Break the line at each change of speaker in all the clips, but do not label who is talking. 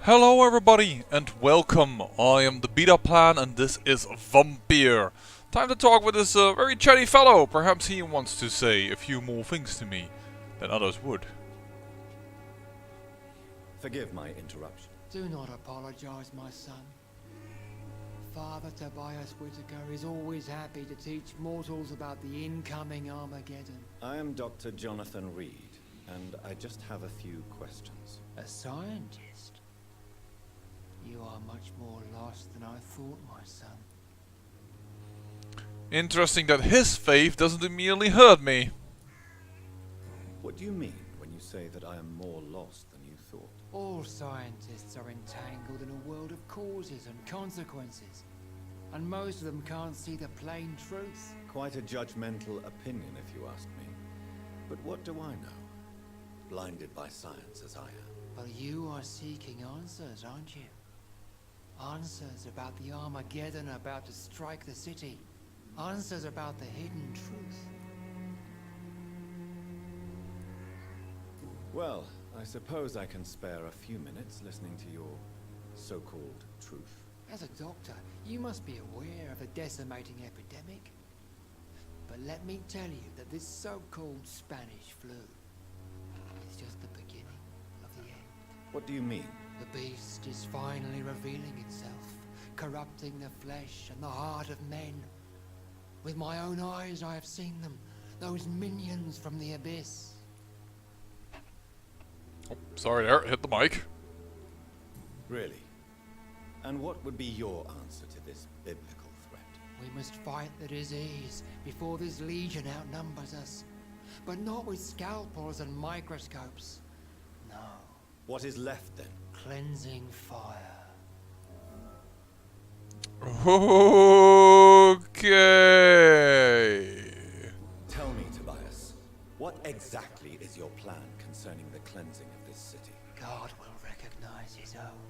Hello everybody and welcome. I am the Beta Plan and this is Vampyr. Time to talk with this very chatty fellow. Perhaps he wants to say a few more things to me than others would.
Forgive my interruption.
Do not apologize, my son. Father Tobias Whitaker is always happy to teach mortals about the incoming Armageddon.
I am Dr. Jonathan Reed, and I just have a few questions.
A scientist? You are much more lost than I thought, my son.
Interesting that his faith doesn't immediately hurt me.
What do you mean when you say that I am more lost than you thought?
All scientists are entangled in a world of causes and consequences, and most of them can't see the plain truth.
Quite a judgmental opinion, if you ask me. But what do I know? Blinded by science as I am.
But you are seeking answers, aren't you? Answers about the Armageddon about to strike the city. Answers about the hidden truth.
Well, I suppose I can spare a few minutes listening to your so-called truth.
As a doctor, you must be aware of the decimating epidemic. But let me tell you that this so-called Spanish flu is just the beginning of the end.
What do you mean?
The beast is finally revealing itself, corrupting the flesh and the heart of men. With my own eyes I have seen them, those minions from the abyss.
Oh, sorry there, hit the mic.
Really? And what would be your answer to this biblical threat?
We must fight the disease before this legion outnumbers us. But not with scalpels and microscopes. No.
What is left then?
Cleansing fire.
Okay.
Tell me, Tobias, what exactly is your plan concerning the cleansing of this city?
God will recognize his own.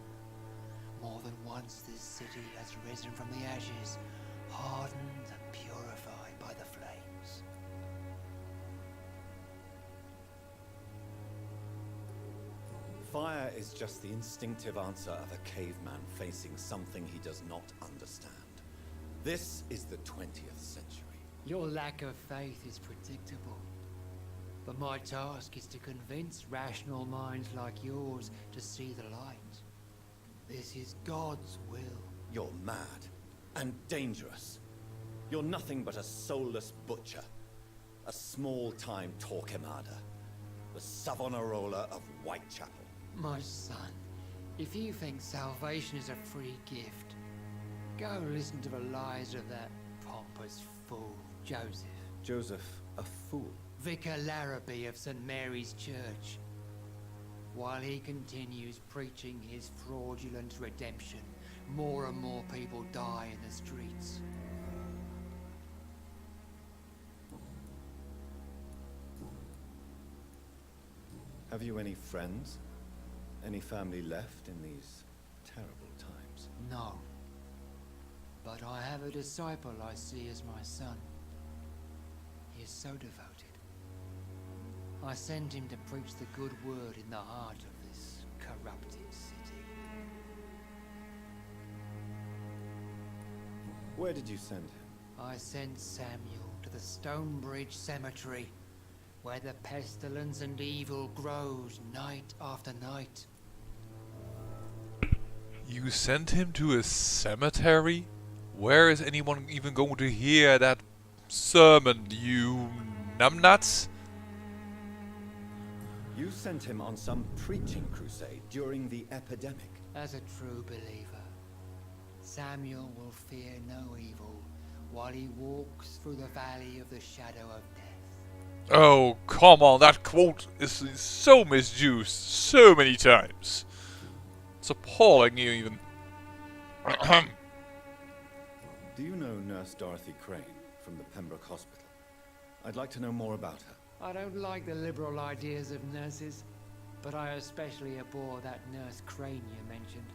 More than once this city has risen from the ashes, hardened and purified by the flames.
Fire is just the instinctive answer of a caveman facing something he does not understand. This is the 20th century.
Your lack of faith is predictable. But my task is to convince rational minds like yours to see the light. This is God's will.
You're mad and dangerous. You're nothing but a soulless butcher. A small-time Torquemada. The Savonarola of Whitechapel.
My son, if you think salvation is a free gift, go listen to the lies of that pompous fool, Joseph.
Joseph, a fool.
Vicar Larrabee of St. Mary's Church. While he continues preaching his fraudulent redemption, more and more people die in the streets.
Have you any friends? Any family left in these terrible times?
No. But I have a disciple I see as my son. He is so devoted. I sent him to preach the good word in the heart of this corrupted city.
Where did you send him?
I sent Samuel to the Stonebridge Cemetery, where the pestilence and evil grows night after night.
You sent him to a cemetery? Where is anyone even going to hear that sermon, you numbnuts?
You sent him on some preaching crusade during the epidemic.
As a true believer, Samuel will fear no evil while he walks through the valley of the shadow of death.
Oh, come on, that quote is so misused so many times. It's appalling even.
Do you know Nurse Dorothy Crane from the Pembroke Hospital? I'd like to know more about her.
I don't like the liberal ideas of nurses, but I especially abhor that Nurse Crane you mentioned.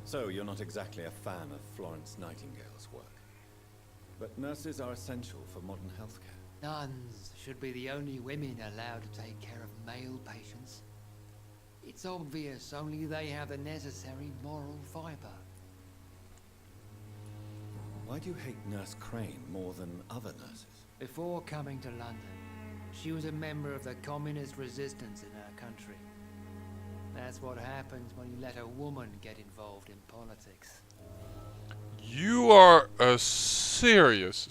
So you're not exactly a fan of Florence Nightingale's work. But nurses are essential for modern healthcare.
Nuns should be the only women allowed to take care of male patients. It's obvious only they have the necessary moral fibre.
Why do you hate Nurse Crane more than other nurses?
Before coming to London, she was a member of the communist resistance in our country. That's what happens when you let a woman get involved in politics.
You are a serious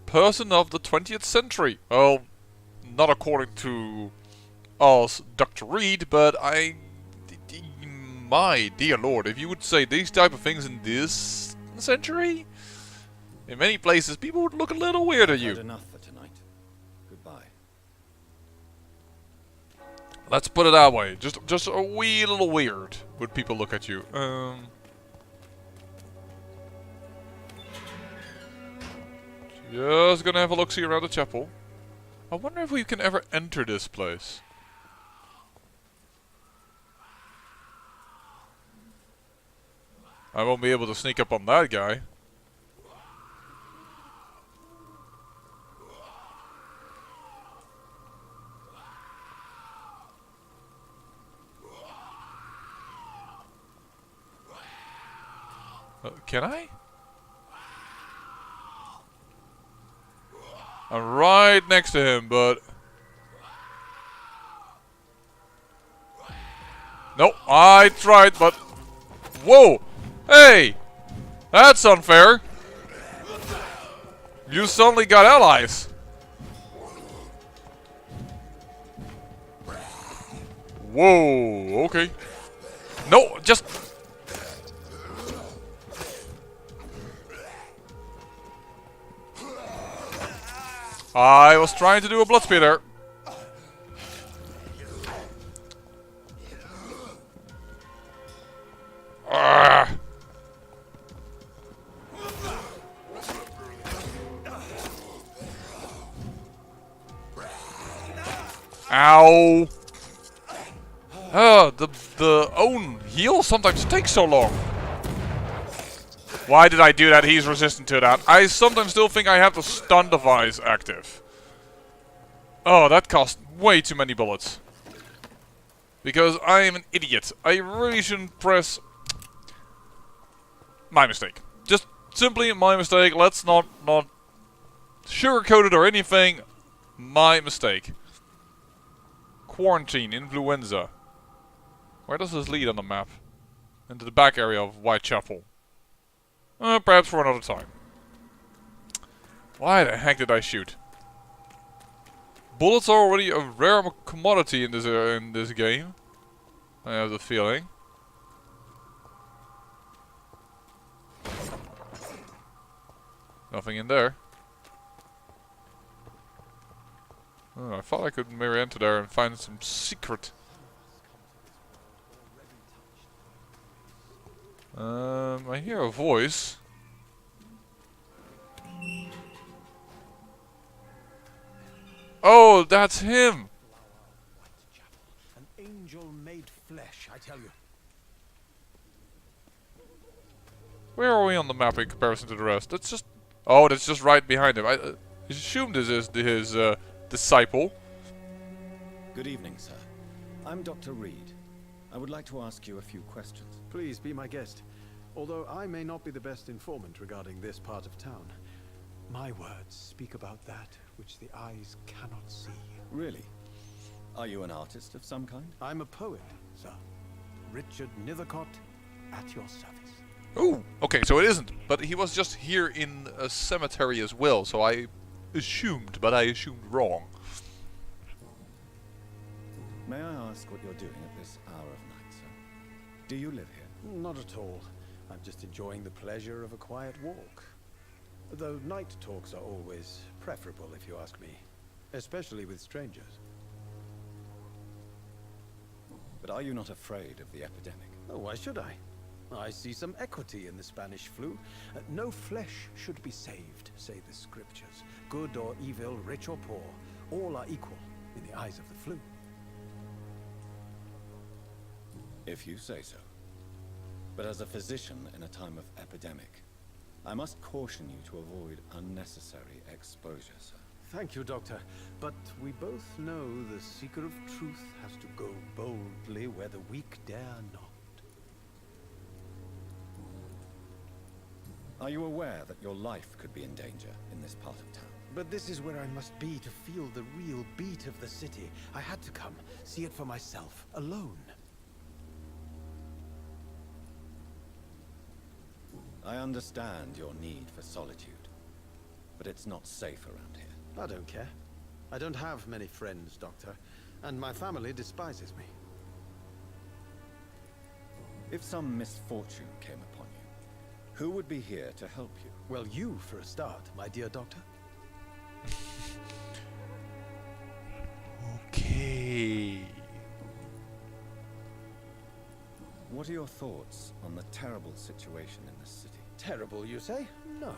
person of the 20th century. Well, not according to us, Dr. Reed, but my dear lord, if you would say these type of things in this century, in many places people would look a little weird at you.
Had enough for tonight. Goodbye.
Let's put it that way. Just a wee little weird would people look at you. Just gonna have a look-see around the chapel. I wonder if we can ever enter this place. I won't be able to sneak up on that guy. Can I? I'm right next to him, but... Nope, I tried, but... Whoa! Hey! That's unfair! You suddenly got allies! Whoa, okay. No, just... I was trying to do a blood spitter. Ow! The own heal sometimes takes so long. Why did I do that? He's resistant to that. I sometimes still think I have the stun device active. Oh, that cost way too many bullets. Because I am an idiot. I really shouldn't press... My mistake. Just simply my mistake. Let's not sugarcoat it or anything. My mistake. Quarantine, influenza. Where does this lead on the map? Into the back area of Whitechapel. Perhaps for another time. Why the heck did I shoot? Bullets are already a rare commodity in this game. I have the feeling. Nothing in there. Oh, I thought I could maybe enter there and find some secret. I hear a voice. Oh, that's him!
An angel made flesh, I tell you.
Where are we on the map in comparison to the rest? That's just... Oh, that's just right behind him. I assumed this is his disciple.
Good evening, sir. I'm Dr. Reed. I would like to ask you a few questions.
Please be my guest. Although I may not be the best informant regarding this part of town, my words speak about that which the eyes cannot see.
Really? Are you an artist of some kind?
I'm a poet, sir. Richard Nethercott, at your service.
Oh, okay, so it isn't. But he was just here in a cemetery as well, so I assumed, but I assumed wrong.
May I ask what you're doing at this hour of night, sir? Do you live here?
Not at all. I'm just enjoying the pleasure of a quiet walk. Though night talks are always preferable, if you ask me. Especially with strangers.
But are you not afraid of the epidemic?
Oh, why should I? I see some equity in the Spanish flu. No flesh should be saved, say the scriptures. Good or evil, rich or poor, all are equal in the eyes of the flu.
If you say so. But as a physician in a time of epidemic, I must caution you to avoid unnecessary exposure, sir.
Thank you, Doctor. But we both know the seeker of truth has to go boldly where the weak dare not.
Are you aware that your life could be in danger in this part of town?
But this is where I must be to feel the real beat of the city. I had to come, see it for myself, alone.
I understand your need for solitude, but it's not safe around here.
I don't care. I don't have many friends, Doctor, and my family despises me.
If some misfortune came upon you, who would be here to help you?
Well, you for a start, my dear Doctor.
Okay.
What are your thoughts on the terrible situation in this city?
Terrible, you say? No.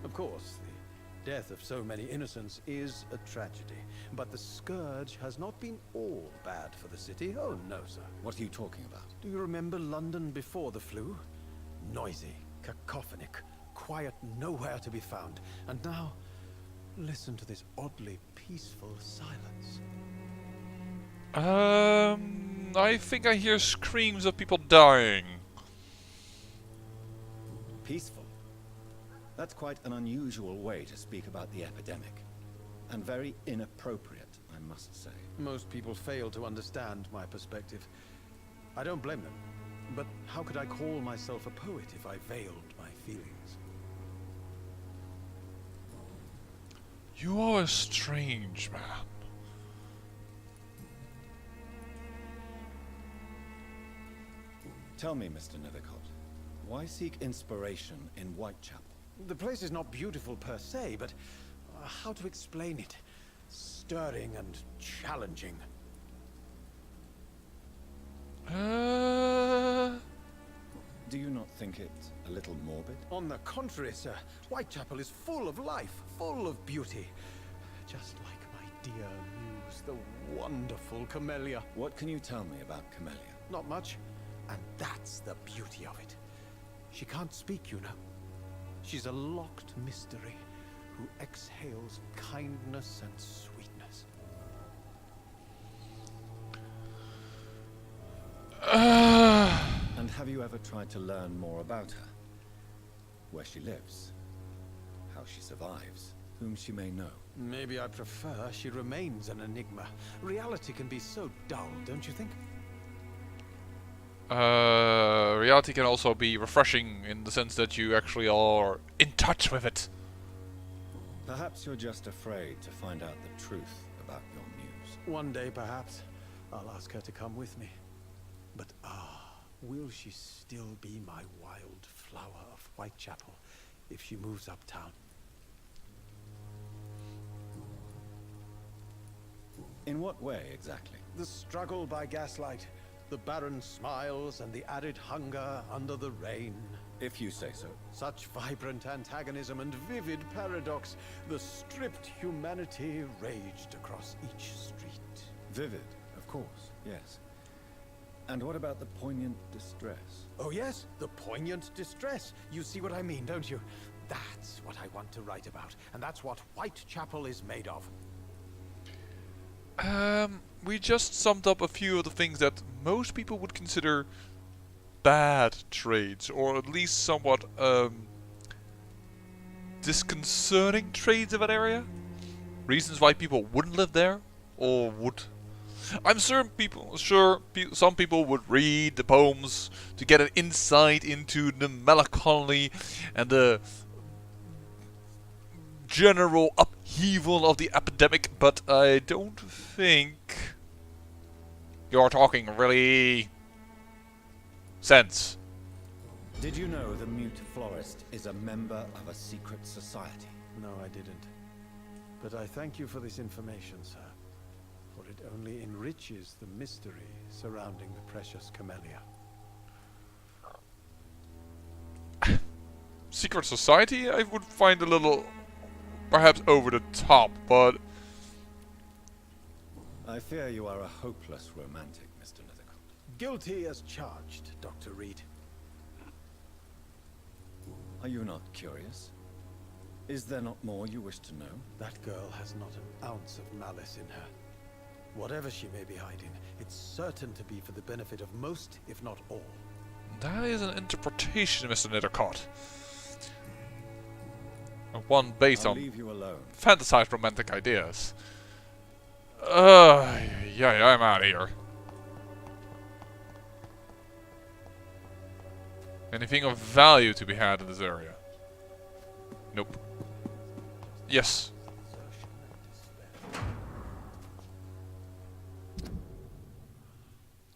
Of course, the death of so many innocents is a tragedy. But the scourge has not been all bad for the city. Oh, no, sir.
What are you talking about?
Do you remember London before the flu? Noisy, cacophonic, quiet nowhere to be found. And now, listen to this oddly peaceful silence.
I think I hear screams of people dying.
Peaceful? That's quite an unusual way to speak about the epidemic. And very inappropriate, I must say.
Most people fail to understand my perspective. I don't blame them. But how could I call myself a poet if I veiled my feelings?
You are a strange man.
Tell me, Mr. Nethercott, why seek inspiration in Whitechapel?
The place is not beautiful per se, but how to explain it? Stirring and challenging.
Do you not think it a little morbid?
On the contrary, sir. Whitechapel is full of life, full of beauty. Just like my dear muse, the wonderful Camellia.
What can you tell me about Camellia?
Not much. And that's the beauty of it. She can't speak, you know. She's a locked mystery who exhales kindness and sweetness.
And have you ever tried to learn more about her? Where she lives? How she survives? Whom she may know?
Maybe I prefer she remains an enigma. Reality can be so dull, don't you think?
Reality can also be refreshing in the sense that you actually are in touch with it.
Perhaps you're just afraid to find out the truth about your muse.
One day, perhaps, I'll ask her to come with me. But will she still be my wild flower of Whitechapel if she moves uptown?
In what way, exactly?
The struggle by gaslight, the barren smiles and the added hunger under the rain.
If you say so.
Such vibrant antagonism and vivid paradox. The stripped humanity raged across each street.
Vivid, of course, yes. And what about the poignant distress?
Oh yes, the poignant distress. You see what I mean, don't you? That's what I want to write about. And that's what Whitechapel is made of.
We just summed up a few of the things that most people would consider bad traits, or at least somewhat disconcerting traits of an area. Reasons why people wouldn't live there, or would. I'm sure some people would read the poems to get an insight into the melancholy and the general upheaval of the epidemic, but I don't think you're talking really sense.
Did you know the mute florist is a member of a secret society?
No, I didn't. But I thank you for this information, sir. For it only enriches the mystery surrounding the precious Camellia.
Secret society I would find a little perhaps over the top, but
I fear you are a hopeless romantic, Mr. Nethercott.
Guilty as charged, Dr. Reed.
Are you not curious? Is there not more you wish to know?
That girl has not an ounce of malice in her. Whatever she may be hiding, it's certain to be for the benefit of most, if not all.
That is an interpretation, Mr. Nethercott. One based
I'll
on
leave you alone.
fantasized romantic ideas. Yeah, I'm out of here. Anything of value to be had in this area? Nope. Yes.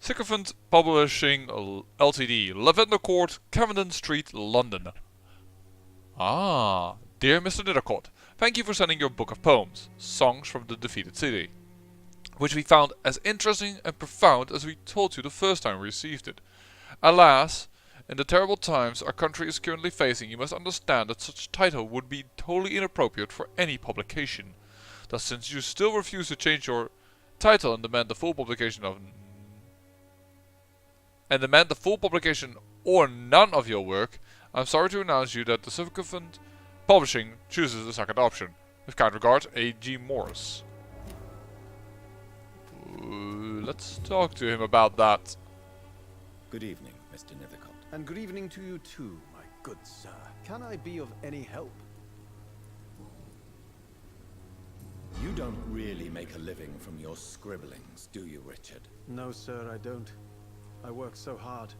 Sycophant Publishing Ltd. Lavender Court, Camden Street, London. Ah, dear Mr. Nethercott, thank you for sending your book of poems, Songs from the Defeated City, which we found as interesting and profound as we told you the first time we received it. Alas, in the terrible times our country is currently facing, you must understand that such title would be totally inappropriate for any publication. Thus, since you still refuse to change your title and demand the full publication or none of your work, I'm sorry to announce you that the Sycophant Publishing chooses the second option. With kind regard, A.G. Morris. Let's talk to him about that.
Good evening, Mr. Nethercott.
And good evening to you too, my good sir. Can I be of any help?
You don't really make a living from your scribblings, do you, Richard?
No, sir, I don't. I work so hard.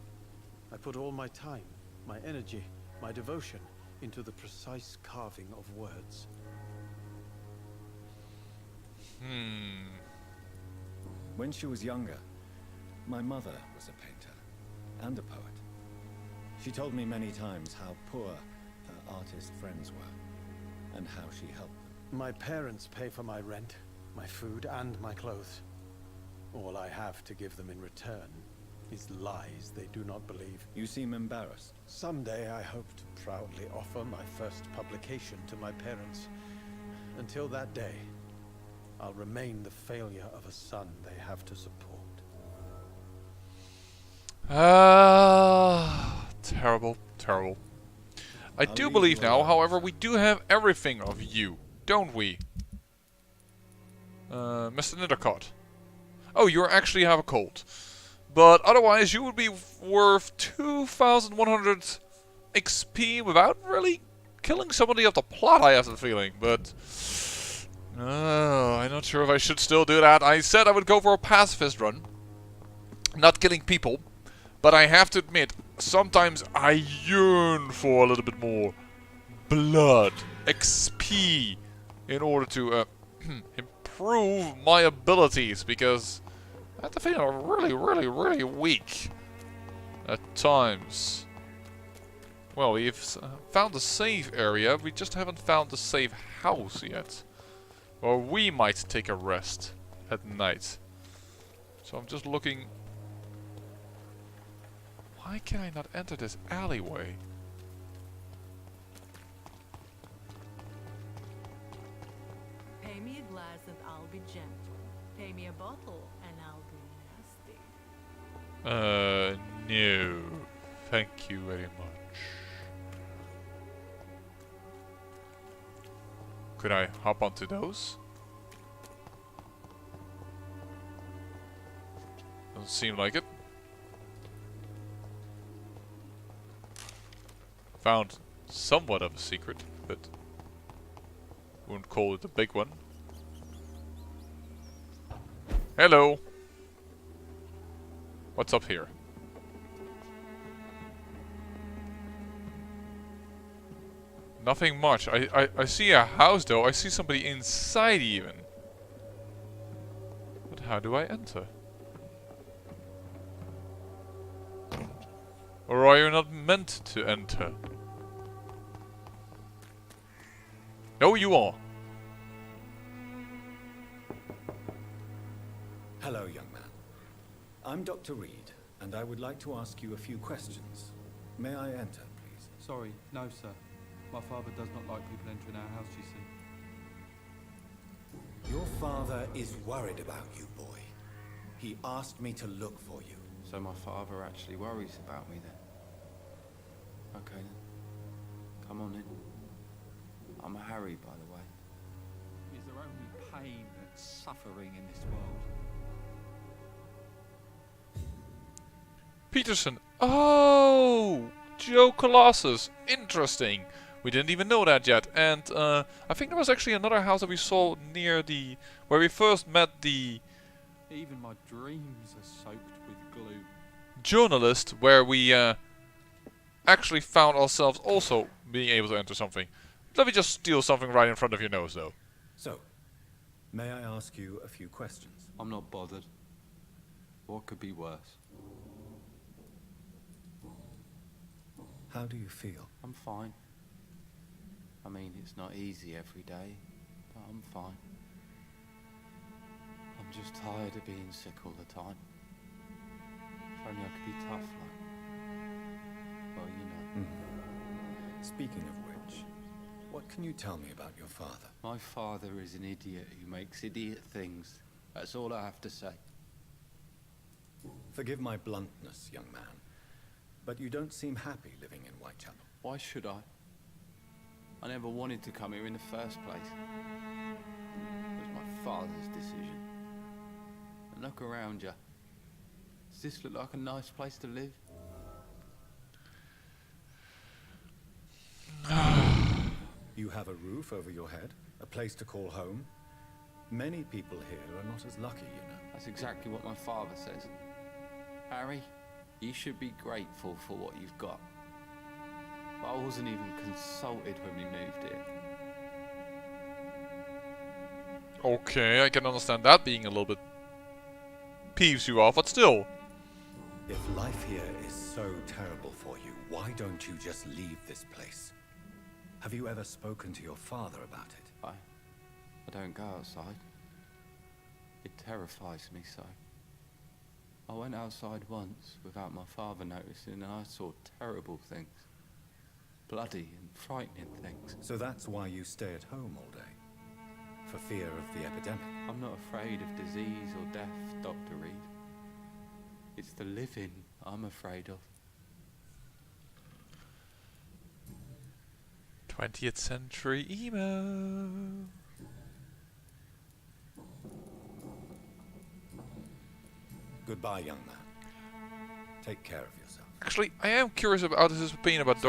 I put all my time, my energy, my devotion into the precise carving of words.
When she was younger, my mother was a painter and a poet. She told me many times how poor her artist friends were and how she helped them.
My parents pay for my rent, my food, and my clothes. All I have to give them in return is lies they do not believe.
You seem embarrassed.
Someday I hope to proudly offer my first publication to my parents. Until that day, I'll remain the failure of a son they have to support.
Terrible, terrible. I do believe now, however, we do have everything of you, don't we? Mr. Nethercott. Oh, you actually have a cold. But otherwise, you would be worth 2,100 XP without really killing somebody of the plot, I have the feeling. But I'm not sure if I should still do that. I said I would go for a pacifist run, not killing people. But I have to admit, sometimes I yearn for a little bit more blood, XP, in order to improve my abilities, because I have the feeling I'm really weak at times. Well, we've found the safe area, we just haven't found the safe house yet. Or we might take a rest at night. So I'm just looking. Why can I not enter this alleyway?
Pay me a glass and I'll be gentle. Pay me a bottle and I'll be nasty.
No. Thank you very much. Could I hop onto those? Doesn't seem like it. Found somewhat of a secret, but wouldn't call it a big one. Hello! What's up here? Nothing much. I see a house though. I see somebody inside even. But how do I enter? Or are you not meant to enter? No, you are.
Hello, young man. I'm Dr. Reed, and I would like to ask you a few questions. May I enter, please?
Sorry, no, sir. My father does not like people entering our house, you see.
Your father is worried about you, boy. He asked me to look for you.
So my father actually worries about me then? Okay then. Come on in.
I'm Harry, by the way.
Is there only pain and suffering in this world?
Peterson. Oh! Joe Colossus. Interesting. We didn't even know that yet. And I think there was actually another house that we saw near the... where we first met the
Even my dreams are soaked with glue.
journalist, where we actually found ourselves also being able to enter something. Let me just steal something right in front of your nose, though.
So, may I ask you a few questions?
I'm not bothered. What could be worse?
How do you feel?
I'm fine. I mean, it's not easy every day, but I'm fine. I'm just tired of being sick all the time. If only I could be tough, like... well, you know.
Speaking of which, what can you tell me about your father?
My father is an idiot who makes idiot things. That's all I have to say.
Forgive my bluntness, young man, but you don't seem happy living in Whitechapel.
Why should I? I never wanted to come here in the first place. It was my father's decision. And look around you. Does this look like a nice place to live?
You have a roof over your head, a place to call home. Many people here are not as lucky, you know.
That's exactly what my father says. Harry, you should be grateful for what you've got. But I wasn't even consulted when we moved here.
Okay, I can understand that being a little bit peeves you off, but still.
If life here is so terrible for you, why don't you just leave this place? Have you ever spoken to your father about it?
I don't go outside. It terrifies me so. I went outside once without my father noticing and I saw terrible things. Bloody and frightening things.
So that's why you stay at home all day? For fear of the epidemic?
I'm not afraid of disease or death, Dr. Reed. It's the living I'm afraid of.
20th century emo.
Goodbye, young man. Take care of yourself.
Actually, I am curious about his opinion about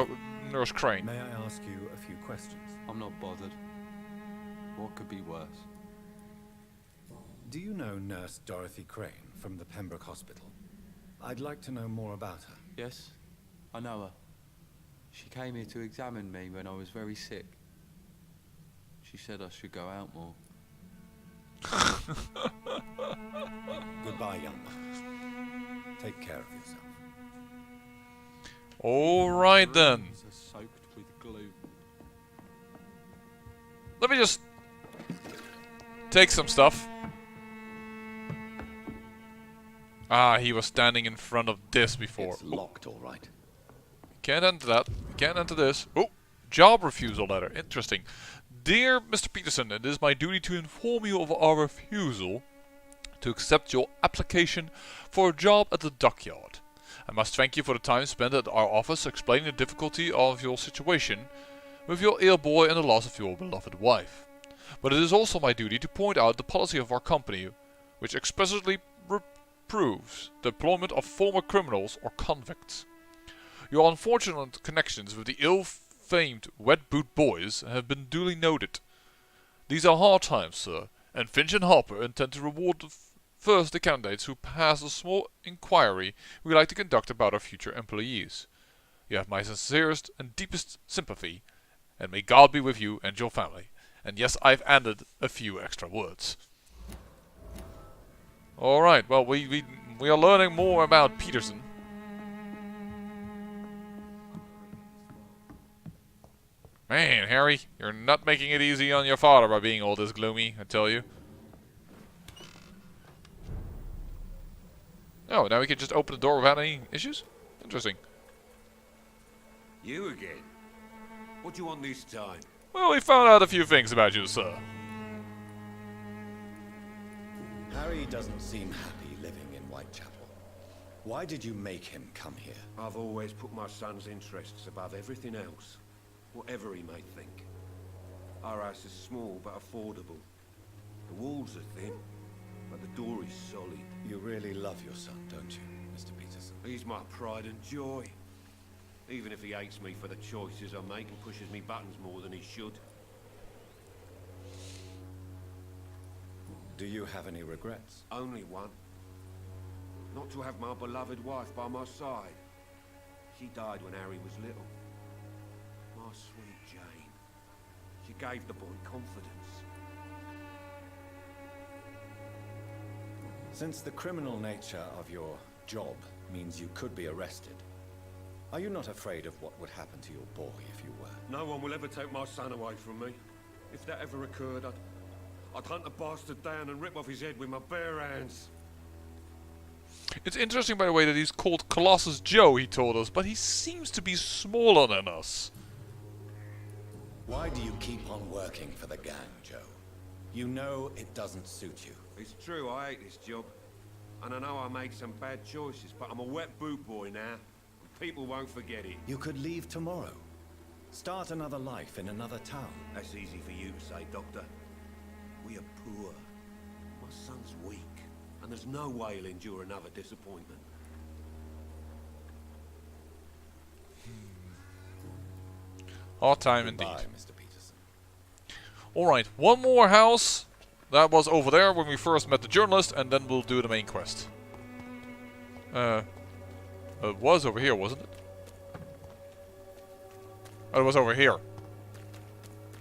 Nurse Crane.
May I ask you a few questions?
I'm not bothered. What could be worse?
Do you know Nurse Dorothy Crane from the Pembroke Hospital? I'd like to know more about her.
Yes, I know her. She came here to examine me when I was very sick. She said I should go out more.
Goodbye, young man. Take care of yourself.
Alright then.
Dreams are soaked with glue.
Let me just take some stuff. Ah, he was standing in front of this before.
It's locked, all right.
Can't enter that. Can't enter this. Oh, job refusal letter. Interesting. Dear Mr. Peterson, it is my duty to inform you of our refusal to accept your application for a job at the dockyard. I must thank you for the time spent at our office explaining the difficulty of your situation with your ill boy and the loss of your beloved wife. But it is also my duty to point out the policy of our company, which expressly reproves the employment of former criminals or convicts. Your unfortunate connections with the ill-famed Wet Boot Boys have been duly noted. These are hard times, sir, and Finch and Harper intend to reward first the candidates who pass a small inquiry we like to conduct about our future employees. You have my sincerest and deepest sympathy, and may God be with you and your family. And yes, I've added a few extra words. Alright, well, we are learning more about Peterson. Man, Harry, you're not making it easy on your father by being all this gloomy, I tell you. Oh, now we can just open the door without any issues? Interesting.
You again? What do you want this time?
Well, we found out a few things about you, sir.
Harry doesn't seem happy living in Whitechapel. Why did you make him come here?
I've always put my son's interests above everything else, whatever he may think. Our house is small but affordable. The walls are thin, but the door is solid.
You really love your son, don't you, Mr. Peterson?
He's my pride and joy. Even if he hates me for the choices I make and pushes me buttons more than he should.
Do you have any regrets?
Only one. Not to have my beloved wife by my side. She died when Harry was little. My sweet Jane. She gave the boy confidence.
Since the criminal nature of your job means you could be arrested, are you not afraid of what would happen to your boy if you were?
No one will ever take my son away from me. If that ever occurred, I'd hunt the bastard down and rip off his head with my bare hands.
It's interesting, by the way, that he's called Colossus Joe, he told us, but he seems to be smaller than us.
Why do you keep on working for the gang, Joe? You know it doesn't suit you.
It's true, I hate this job. And I know I made some bad choices, but I'm a wet boot boy now. And people won't forget it.
You could leave tomorrow. Start another life in another town.
That's easy for you to say, Doctor. We are poor. My son's weak. And there's no way he'll endure another disappointment.
Hard time indeed.
Goodbye, Mr. Peterson.
Alright, one more house. That was over there when we first met the journalist, and then we'll do the main quest. It was over here, wasn't it? Oh, it was over here.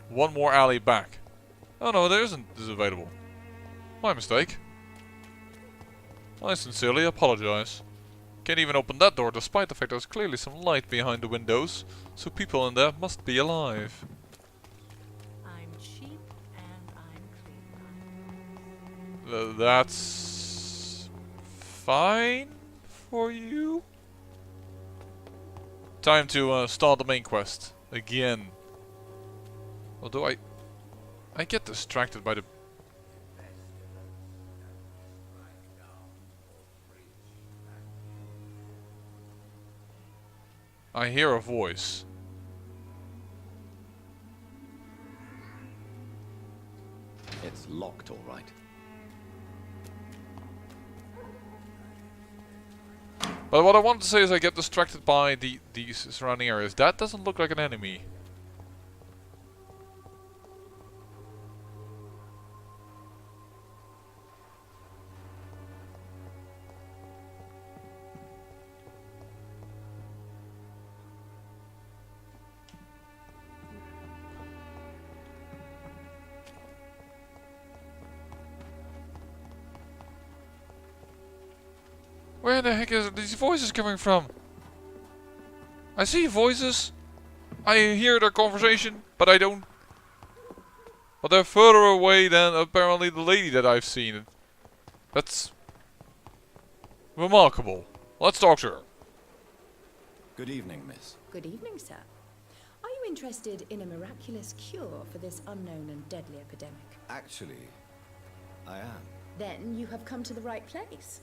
One more alley back. Oh no, there isn't this available. My mistake. I sincerely apologize. Can't even open that door despite the fact there's clearly some light behind the windows, so people in there must be alive.
I'm cheap and I'm clean.
That's fine for you? Time to start the main quest again. Although I get distracted by the... I hear a voice.
It's locked, all right.
But what I wanted to say is I get distracted by these surrounding areas. That doesn't look like an enemy. Where the heck is these voices coming from? I see voices. I hear their conversation, but I don't... But they're further away than apparently the lady that I've seen. That's... remarkable. Let's talk to her.
Good evening, miss.
Good evening, sir. Are you interested in a miraculous cure for this unknown and deadly epidemic?
Actually, I am.
Then you have come to the right place.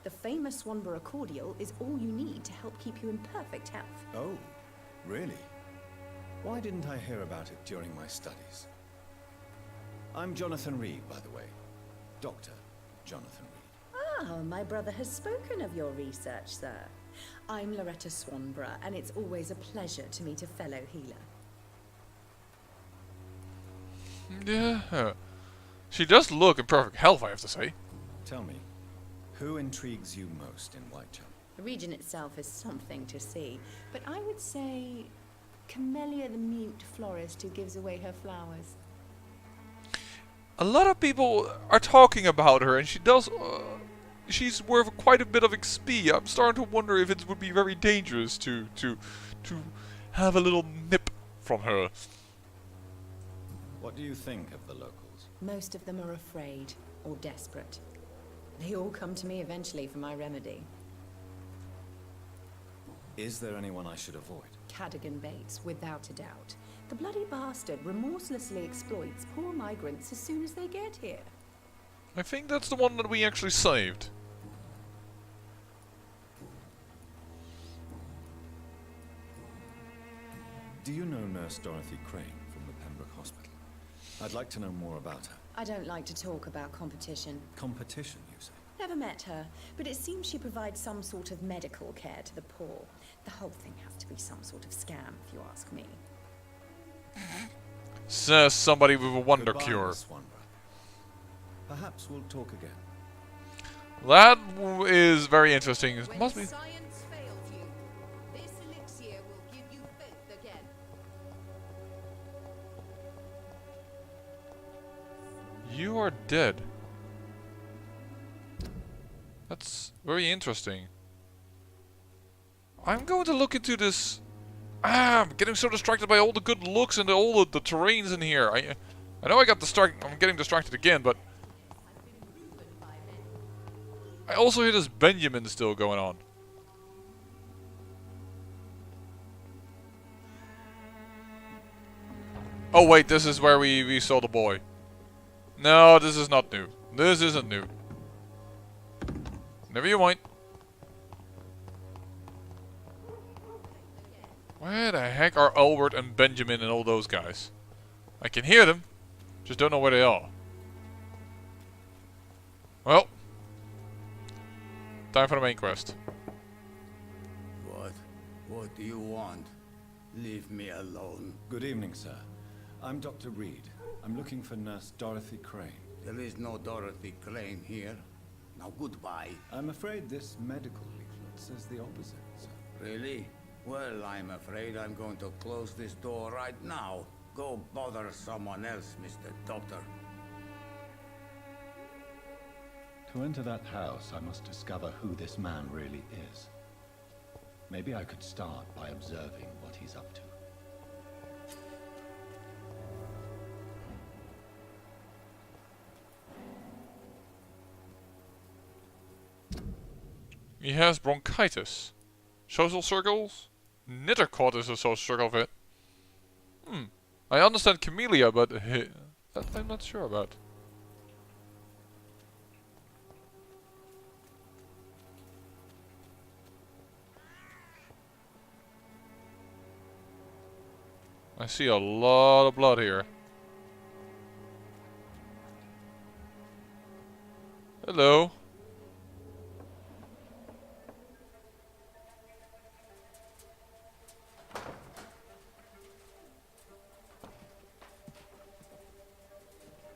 The famous Swanborough cordial is all you need to help keep you in perfect health.
Oh, really? Why didn't I hear about it during my studies? I'm Jonathan Reed, by the way. Dr. Jonathan Reed.
Ah, my brother has spoken of your research, sir. I'm Loretta Swanborough, and it's always a pleasure to meet a fellow healer.
Yeah. She does look in perfect health, I have to say.
Tell me, who intrigues you most in Whitechapel?
The region itself is something to see, but I would say Camellia the mute florist who gives away her flowers.
A lot of people are talking about her, and she does... she's worth quite a bit of XP. I'm starting to wonder if it would be very dangerous to have a little nip from her.
What do you think of the locals?
Most of them are afraid or desperate. They all come to me eventually for my remedy.
Is there anyone I should avoid?
Cadogan Bates, without a doubt. The bloody bastard remorselessly exploits poor migrants as soon as they get here.
I think that's the one that we actually saved.
Do you know Nurse Dorothy Crane from the Pembroke Hospital? I'd like to know more about her.
I don't like to talk about competition.
Competition, you say?
Never met her, but it seems she provides some sort of medical care to the poor. The whole thing has to be some sort of scam, if you ask me.
Says somebody with a wonder
Goodbye,
cure.
Miss Swanborough. Perhaps we'll talk again.
That is very interesting. It
When
must be.
science fails you, this elixir will give you faith again.
You are dead. That's very interesting. I'm going to look into this. I'm getting so distracted by all the good looks and all the terrains in here. I know I got distracted. I'm getting distracted again, but I also hear this Benjamin still going on. Oh wait, this is where we saw the boy. No, this is not new. This isn't new. Never you mind. Where the heck are Albert and Benjamin and all those guys? I can hear them, just don't know where they are. Well, time for the main quest.
What do you want? Leave me alone.
Good evening, sir. I'm Dr. Reed. I'm looking for Nurse Dorothy Crane.
There is no Dorothy Crane here. Now goodbye.
I'm afraid this medical leaflet says the opposite, sir.
Really? Well, I'm afraid I'm going to close this door right now. Go bother someone else, Mr. Doctor.
To enter that house, I must discover who this man really is. Maybe I could start by observing what he's up to.
He has bronchitis. Social circles? Knittercott is a social circle of it. I understand Camellia, but that I'm not sure about. I see a lot of blood here. Hello.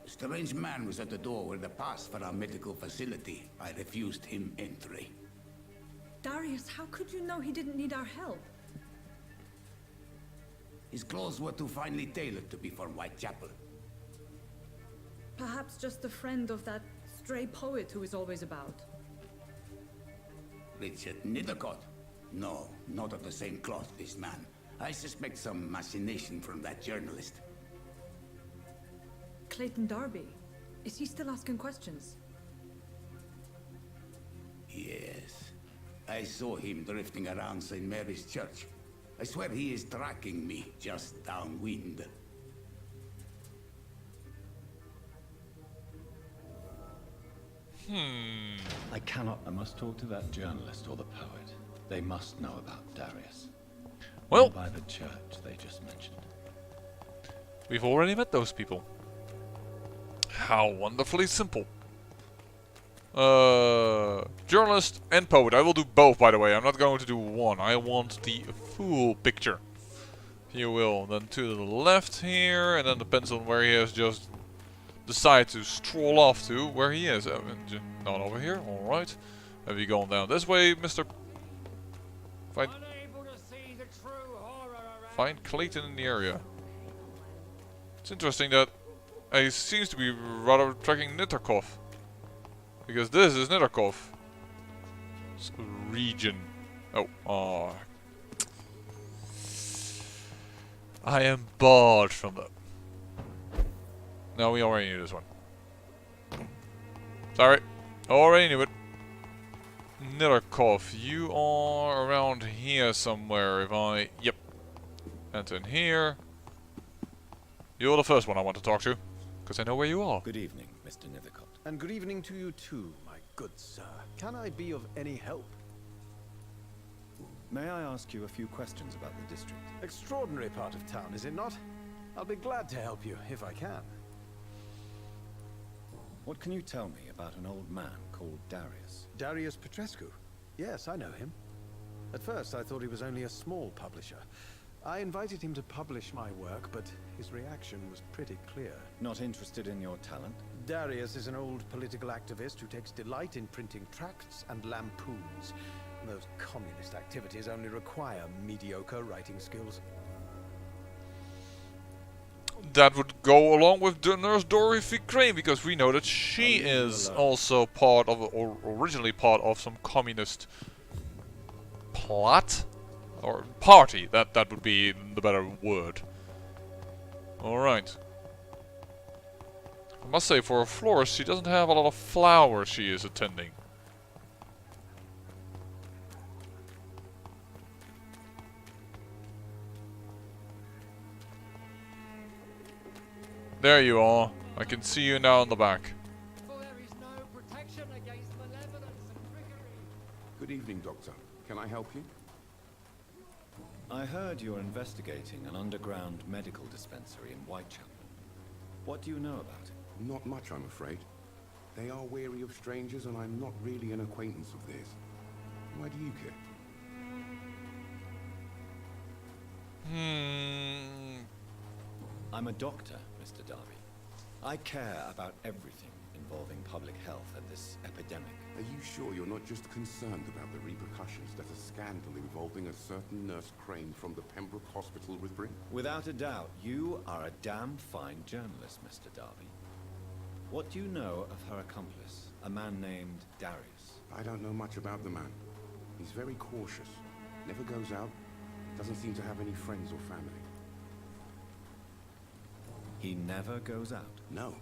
A strange man was at the door with a pass for our medical facility. I refused him entry.
Darius, how could you know he didn't need our help?
His clothes were too finely tailored to be for Whitechapel.
Perhaps just a friend of that stray poet who is always about.
Richard Knittercott? No, not of the same cloth, this man. I suspect some machination from that journalist.
Clayton Darby. Is he still asking questions?
Yes. I saw him drifting around St. Mary's Church. I swear he is tracking me just downwind.
I cannot. I must talk to that journalist or the poet. They must know about Darius.
Well,
by the church they just mentioned.
we've already met those people. How wonderfully simple. Journalist and poet. I will do both, by the way. I'm not going to do one. I want the full picture, if you will. Then to the left here, and then depends on where he has just decided to stroll off to, where he is. Not over here. All right. Have you gone down this way, Mr. Find Clayton in the area. It's interesting that he seems to be rather tracking Knitterkov. Because this is Knitterkov. Region. Oh. I am barred from that. No, we already knew this one. Sorry. Already knew it. Knitterkov, you are around here somewhere if I... Yep. Enter in here. You're the first one I want to talk to. Because I know where you are.
Good evening, Mr. Knittercott.
And good evening to you too, my good sir. Can I be of any help?
May I ask you a few questions about the district?
Extraordinary part of town, is it not? I'll be glad to help you, if I can.
What can you tell me about an old man called Darius?
Darius Petrescu? Yes, I know him. At first, I thought he was only a small publisher. I invited him to publish my work, but his reaction was pretty clear.
Not interested in your talent?
Darius is an old political activist who takes delight in printing tracts and lampoons. Those communist activities only require mediocre writing skills.
That would go along with the Nurse Dorothy Crane, because we know that she is also part of, or originally part of, some communist plot or party. That would be the better word. All right. I must say, for a florist, she doesn't have a lot of flowers she is attending. There you are. I can see you now in the back.
Good evening, Doctor. Can I help you?
I heard you're investigating an underground medical dispensary in Whitechapel. What do you know about it?
Not much, I'm afraid. They are wary of strangers, and I'm not really an acquaintance of theirs. Why do you care?
I'm a doctor, Mr. Darby. I care about everything involving public health and this epidemic.
Are you sure you're not just concerned about the repercussions that a scandal involving a certain Nurse Crane from the Pembroke Hospital would bring?
Without a doubt, you are a damn fine journalist, Mr. Darby. What do you know of her accomplice, a man named Darius?
I don't know much about the man. He's very cautious, never goes out, doesn't seem to have any friends or family.
He never goes out?
No.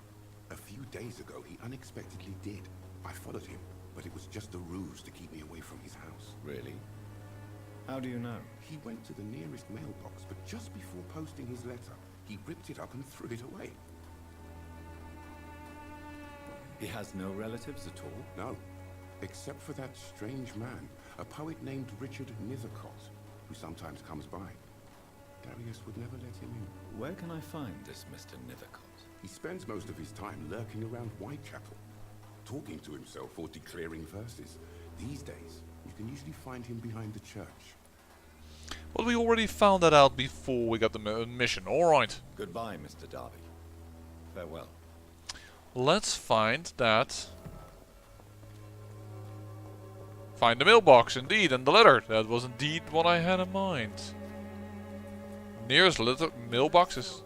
A few days ago, he unexpectedly did. I followed him, but it was just a ruse to keep me away from his house.
Really? How do you know?
He went to the nearest mailbox, but just before posting his letter, he ripped it up and threw it away.
He has no relatives at all?
No. Except for that strange man, a poet named Richard Nethercott, who sometimes comes by. Darius would never let him in.
Where can I find this Mr. Nethercott?
He spends most of his time lurking around Whitechapel, talking to himself or declaring verses. These days, you can usually find him behind the church.
Well, we already found that out before we got the mission. Alright.
Goodbye, Mr. Darby. Farewell.
Let's find that. Find the mailbox, indeed, and the letter. That was indeed what I had in mind. Nearest letter mailboxes.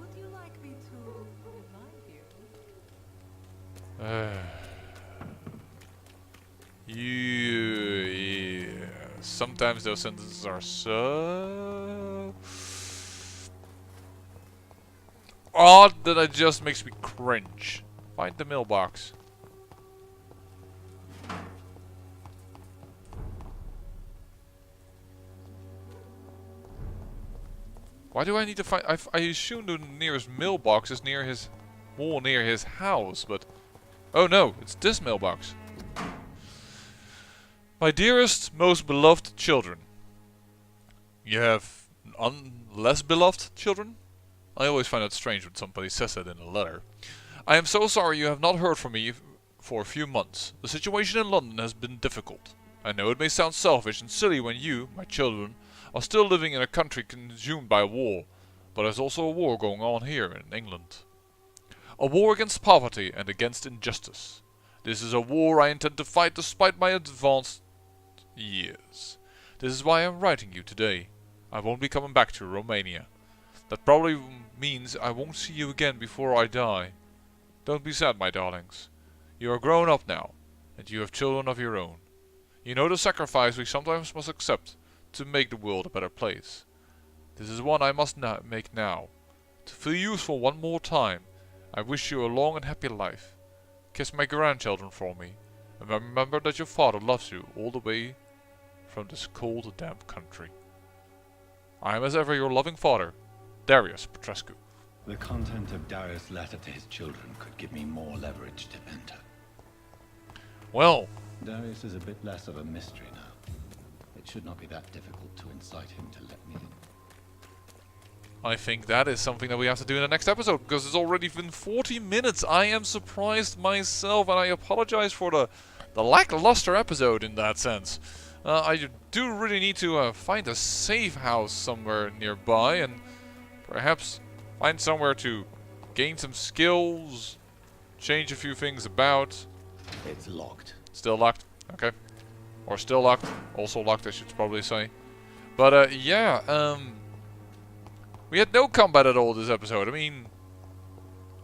Would you like me to revive you?
Yeah. Sometimes those sentences are so odd that it just makes me cringe. Find the mailbox. Why do I need to find? I assume the nearest mailbox is near his wall, near his house, but oh no, it's this mailbox. My dearest, most beloved children. You have less beloved children? I always find it strange when somebody says that in a letter. I am so sorry you have not heard from me for a few months. The situation in London has been difficult. I know it may sound selfish and silly when you, my children, are still living in a country consumed by war, but there's also a war going on here in England. A war against poverty and against injustice. This is a war I intend to fight despite my advanced years. This is why I'm writing you today. I won't be coming back to Romania. That probably means I won't see you again before I die. Don't be sad, my darlings. You are grown up now, and you have children of your own. You know the sacrifice we sometimes must accept to make the world a better place. This is one I must make now. To feel useful one more time, I wish you a long and happy life. Kiss my grandchildren for me, and remember that your father loves you all the way from this cold, damp country. I am as ever your loving father, Darius Petrescu.
The content of Darius' letter to his children could give me more leverage to enter.
Well,
Darius is a bit less of a mystery now. It should not be that difficult to incite him to let me in.
I think that is something that we have to do in the next episode, because it's already been 40 minutes. I am surprised myself, and I apologize for the lackluster episode in that sense. I do really need to find a safe house somewhere nearby, and perhaps find somewhere to gain some skills, change a few things about.
It's locked.
Still locked? Okay. Or still locked. Also locked, I should probably say. But, yeah, we had no combat at all this episode. I mean,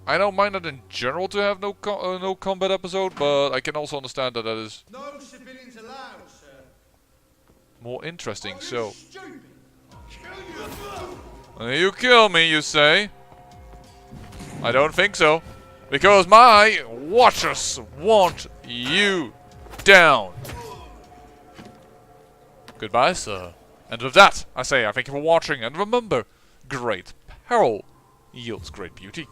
I don't mind it in general to have no combat episode, but I can also understand that that is
no civilians allowed, sir.
more interesting, so... You kill me, you say? I don't think so. Because my watchers want you down. Goodbye, sir. And with that, I say I thank you for watching, and remember, great peril yields great beauty.